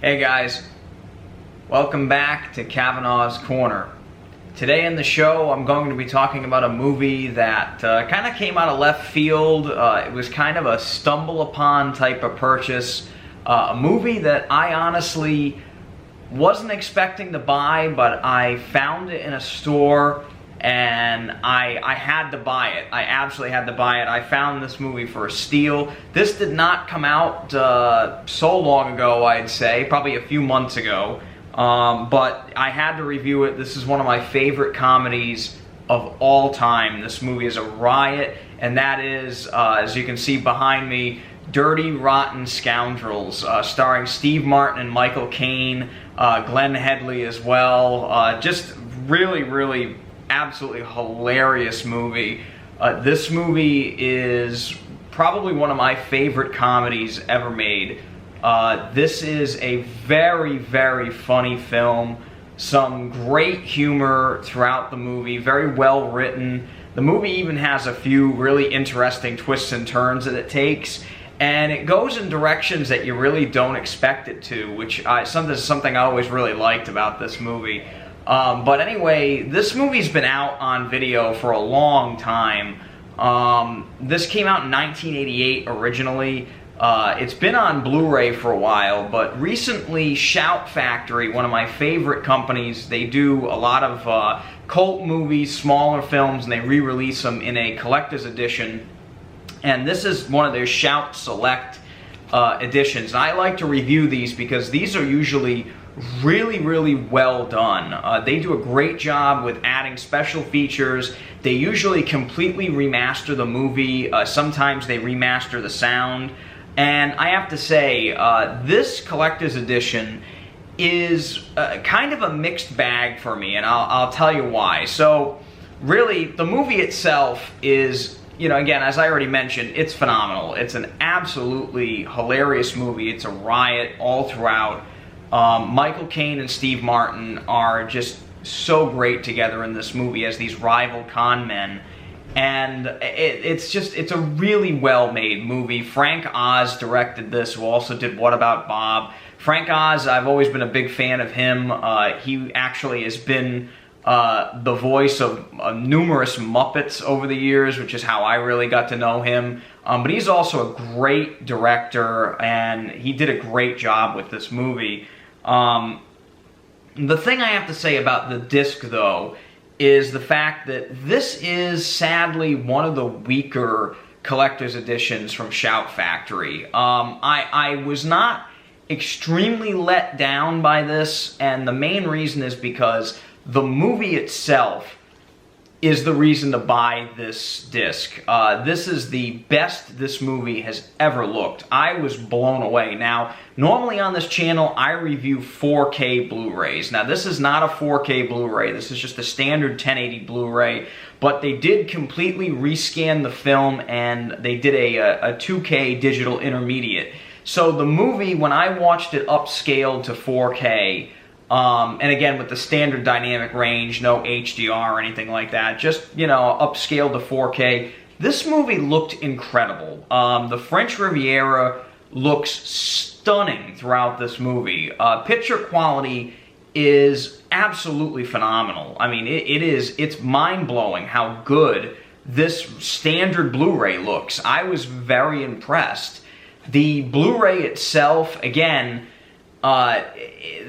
Hey guys, welcome back to Cavanaugh's Corner. Today in the show I'm going to be talking about a movie that kind of came out of left field. It was kind of a stumble upon type of purchase. A movie that I honestly wasn't expecting to buy, but I found it in a store and I had to buy it. I absolutely had to buy it. I found this movie for a steal. This did not come out so long ago, I'd say, probably a few months ago. But I had to review it. This is one of my favorite comedies of all time. This movie is a riot, and that is, as you can see behind me, Dirty Rotten Scoundrels, starring Steve Martin and Michael Caine, Glenn Headley as well. Just really absolutely hilarious movie. This movie is probably one of my favorite comedies ever made. This is a very funny film. Some great humor throughout the movie, very well written. The movie even has a few really interesting twists and turns that it takes, and it goes in directions that you really don't expect it to, which is something I always really liked about this movie. But anyway, this movie's been out on video for a long time. This came out in 1988 originally. It's been on Blu-ray for a while, but recently Shout Factory, one of my favorite companies, they do a lot of cult movies, smaller films, and they re-release them in a collector's edition. And this is one of their Shout Select editions. And I like to review these because these are usually really well done. They do a great job with adding special features. They usually completely remaster the movie. Sometimes they remaster the sound. And I have to say, this collector's edition is kind of a mixed bag for me, and I'll tell you why. So, really, the movie itself is, you know, again, as I already mentioned, it's phenomenal. It's an absolutely hilarious movie. It's a riot all throughout. Michael Caine and Steve Martin are just so great together in this movie as these rival con men. And it's a really well-made movie. Frank Oz directed this, who also did What About Bob? Frank Oz, I've always been a big fan of him. He actually has been the voice of numerous Muppets over the years, which is how I really got to know him. But he's also a great director, and he did a great job with this movie. The thing I have to say about the disc, though, is the fact that this is sadly one of the weaker collector's editions from Shout Factory. I was not extremely let down by this, and the main reason is because the movie itself is the reason to buy this disc. This is the best this movie has ever looked. I was blown away. Now, normally on this channel, I review 4K Blu-rays. Now, this is not a 4K Blu-ray. This is just a standard 1080 Blu-ray, but they did completely rescan the film, and they did a 2K digital intermediate. So the movie, when I watched it upscaled to 4K, and again, with the standard dynamic range, no HDR or anything like that, just, you know, upscaled to 4K. This movie looked incredible. The French Riviera looks stunning throughout this movie. Picture quality is absolutely phenomenal. I mean, it's mind-blowing how good this standard Blu-ray looks. I was very impressed. The Blu-ray itself, again,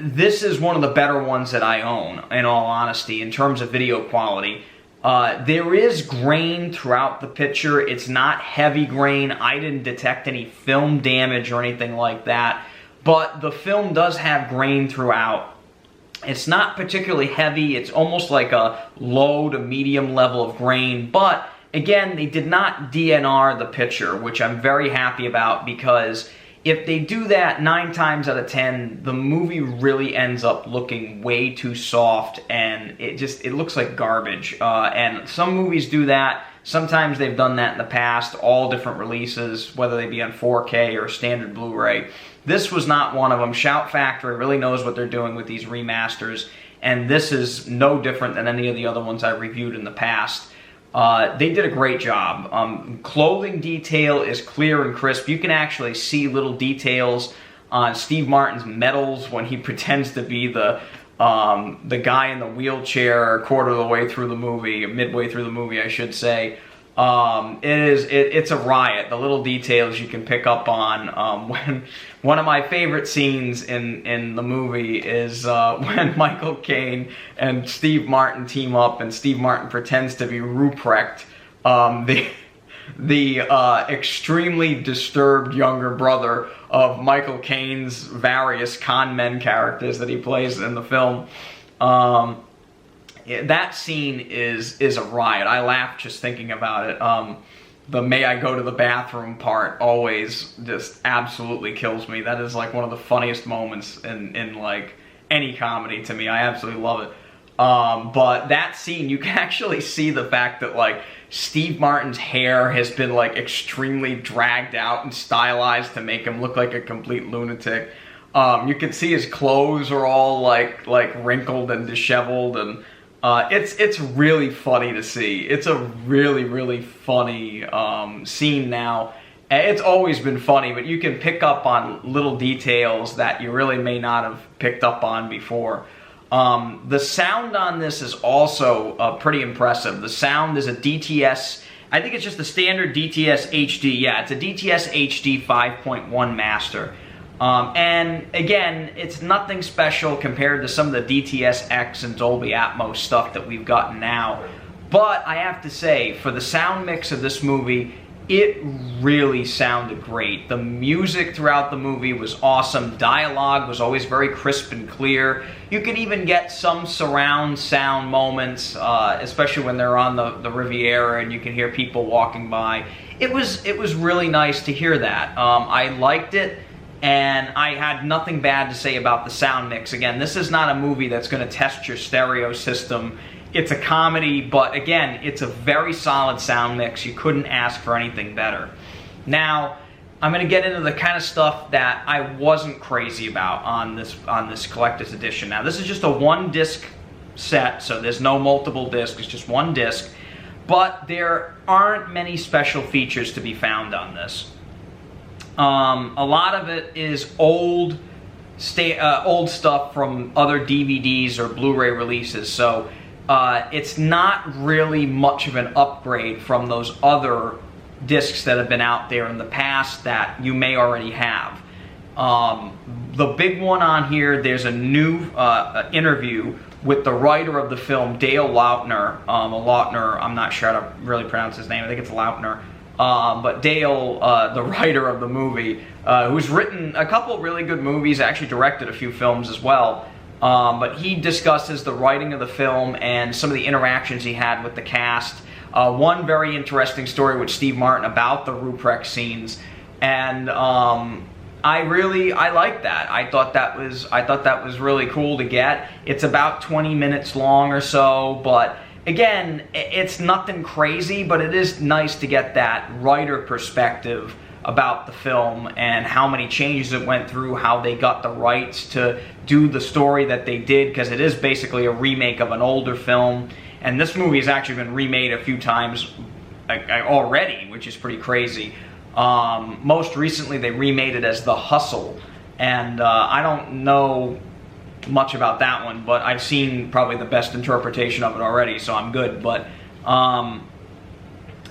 this is one of the better ones that I own, in all honesty, in terms of video quality. There is grain throughout the picture. It's not heavy grain. I didn't detect any film damage or anything like that, but the film does have grain throughout. It's not particularly heavy. It's almost like a low to medium level of grain, but again, they did not DNR the picture, which I'm very happy about, because if they do that 9 times out of 10, the movie really ends up looking way too soft, and it looks like garbage. And some movies do that. Sometimes they've done that in the past, all different releases, whether they be on 4K or standard Blu-ray. This was not one of them. Shout Factory really knows what they're doing with these remasters, and this is no different than any of the other ones I've reviewed in the past. They did a great job. Clothing detail is clear and crisp. You can actually see little details on Steve Martin's medals when he pretends to be the guy in the wheelchair a quarter of the way through the movie, midway through the movie, I should say. It's a riot. The little details you can pick up on. When one of my favorite scenes in the movie is when Michael Caine and Steve Martin team up, and Steve Martin pretends to be Ruprecht, the extremely disturbed younger brother of Michael Caine's various con men characters that he plays in the film. That scene is a riot. I laugh just thinking about it. The "may I go to the bathroom" part always just absolutely kills me. That is like one of the funniest moments in like any comedy to me. I absolutely love it. But that scene, you can actually see the fact that like Steve Martin's hair has been like extremely dragged out and stylized to make him look like a complete lunatic. You can see his clothes are all like wrinkled and disheveled, and it's really funny to see. It's a really funny scene now. It's always been funny, but you can pick up on little details that you really may not have picked up on before. The sound on this is also pretty impressive. The sound is a DTS, I think it's just the standard DTS HD. Yeah, it's a DTS HD 5.1 master. And again, it's nothing special compared to some of the DTS X and Dolby Atmos stuff that we've gotten now. But I have to say, for the sound mix of this movie, it really sounded great. The music throughout the movie was awesome. Dialogue was always very crisp and clear. You could even get some surround sound moments, especially when they're on the Riviera and you can hear people walking by. It was really nice to hear that. I liked it, and I had nothing bad to say about the sound mix. Again, this is not a movie that's going to test your stereo system. It's a comedy, but again, it's a very solid sound mix. You couldn't ask for anything better. Now, I'm going to get into the kind of stuff that I wasn't crazy about on this collector's edition. Now, this is just a one-disc set, so there's no multiple discs. It's just one disc. But there aren't many special features to be found on this. A lot of it is old stuff from other DVDs or Blu-ray releases, so it's not really much of an upgrade from those other discs that have been out there in the past that you may already have. The big one on here, there's a new interview with the writer of the film, Dale Lautner. Lautner, I'm not sure how to really pronounce his name. I think it's Lautner. But Dale, the writer of the movie, who's written a couple really good movies, actually directed a few films as well. But he discusses the writing of the film and some of the interactions he had with the cast. One very interesting story with Steve Martin about the Ruprecht scenes, and I liked that. I thought that was really cool to get. It's about 20 minutes long or so, but again, it's nothing crazy, but it is nice to get that writer perspective about the film and how many changes it went through, how they got the rights to do the story that they did, because it is basically a remake of an older film, and this movie has actually been remade a few times already, which is pretty crazy. Most recently they remade it as The Hustle, and I don't know much about that one, but I've seen probably the best interpretation of it already, so I'm good. But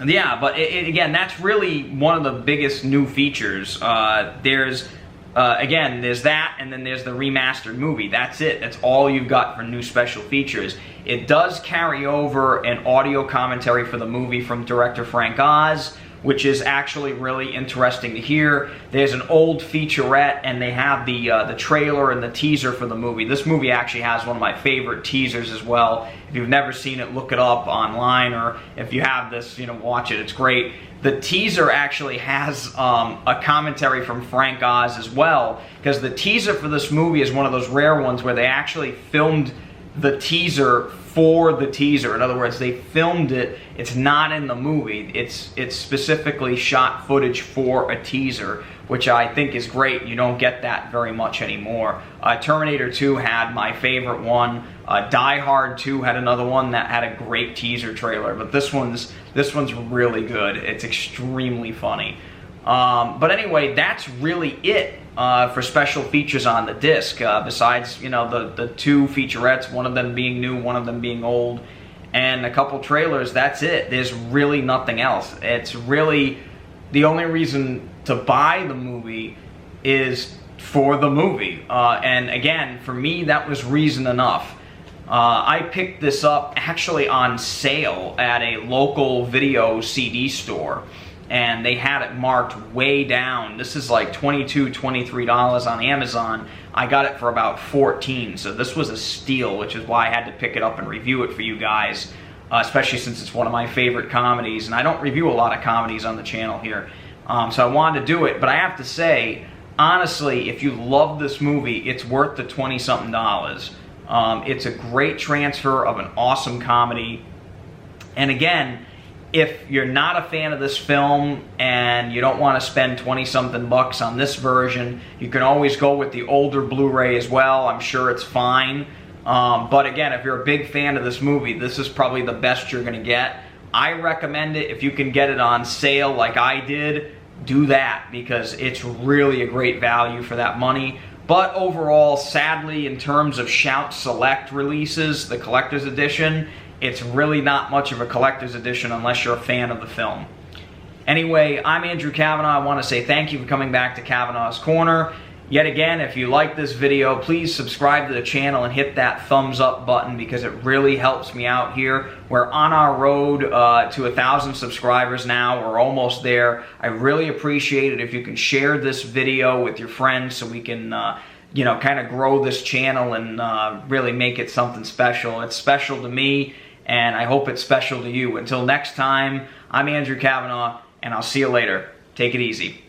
yeah, but again, that's really one of the biggest new features. There's that, and then there's the remastered movie. That's it. That's all you've got for new special features. It does carry over an audio commentary for the movie from director Frank Oz, which is actually really interesting to hear. There's an old featurette, and they have the trailer and the teaser for the movie. This movie actually has one of my favorite teasers as well. If you've never seen it, look it up online, or if you have this, watch it. It's great. The teaser actually has a commentary from Frank Oz as well, because the teaser for this movie is one of those rare ones where they actually filmed the teaser for the teaser. In other words, they filmed it. It's not in the movie. It's specifically shot footage for a teaser, which I think is great. You don't get that very much anymore. Terminator 2 had my favorite one. Die Hard 2 had another one that had a great teaser trailer, but this one's really good. It's extremely funny. But anyway, that's really it for special features on the disc. Besides, you know, the 2 featurettes, one of them being new, one of them being old, and a couple trailers, that's it. There's really nothing else. It's really, the only reason to buy the movie is for the movie. And again, for me, that was reason enough. I picked this up actually on sale at a local video CD store, and they had it marked way down. This is like $22, $23 on Amazon. I got it for about $14, so this was a steal, which is why I had to pick it up and review it for you guys, especially since it's one of my favorite comedies, and I don't review a lot of comedies on the channel here. So I wanted to do it, but I have to say, honestly, if you love this movie, it's worth the 20-something dollars. It's a great transfer of an awesome comedy. And again, if you're not a fan of this film and you don't want to spend 20-something bucks on this version, you can always go with the older Blu-ray as well. I'm sure it's fine. But again, if you're a big fan of this movie, this is probably the best you're going to get. I recommend it. If you can get it on sale like I did, do that, because it's really a great value for that money. But overall, sadly, in terms of Shout Select releases, the collector's edition, it's really not much of a collector's edition unless you're a fan of the film. Anyway, I'm Andrew Cavanaugh. I want to say thank you for coming back to Cavanaugh's Corner. Yet again, if you like this video, please subscribe to the channel and hit that thumbs up button, because it really helps me out here. We're on our road to 1,000 subscribers now. We're almost there. I really appreciate it if you can share this video with your friends so we can you know, kind of grow this channel and really make it something special. It's special to me, and I hope it's special to you. Until next time, I'm Andrew Cavanaugh, and I'll see you later. Take it easy.